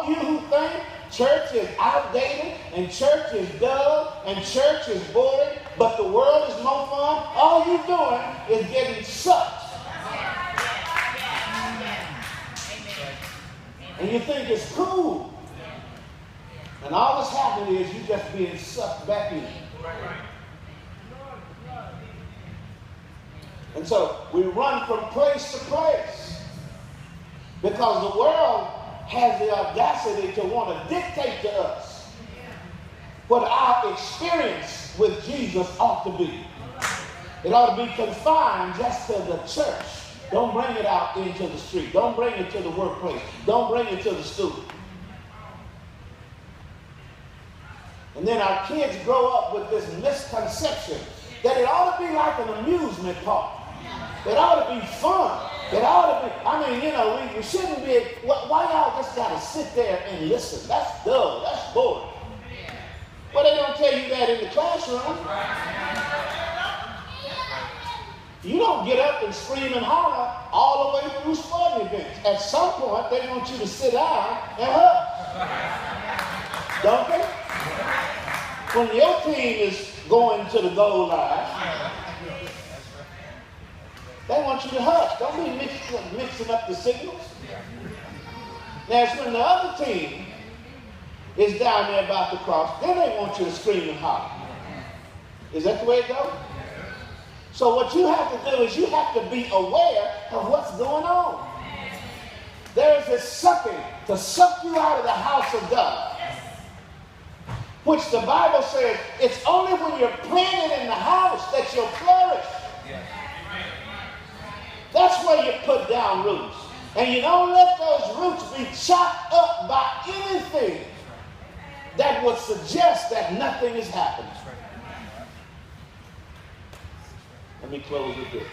You who think church is outdated and church is dull and church is boring, but the world is more fun, all you're doing is getting sucked. And you think it's cool. And all that's happening is you just being sucked back in. And so we run from place to place because the world has the audacity to want to dictate to us what our experience with Jesus ought to be. It ought to be confined just to the church. Don't bring it out into the street. Don't bring it to the workplace. Don't bring it to the school. And then our kids grow up with this misconception that it ought to be like an amusement park. It ought to be fun. It ought to be, we shouldn't be, why y'all just got to sit there and listen? That's dull. That's boring. Well, they don't tell you that in the classroom. You don't get up and scream and holler all the way through sporting events. At some point, they want you to sit down and hush. Don't they? When your team is going to the goal line, they want you to hush. Don't be mixing up the signals. Now, it's when the other team is down there about to cross, then they want you to scream and holler. Is that the way it goes? So what you have to do is you have to be aware of what's going on. There is this sucking to suck you out of the house of God, which the Bible says it's only when you're planted in the house that you'll flourish. That's where you put down roots. And you don't let those roots be chopped up by anything that would suggest that nothing is happening. Let me close with this.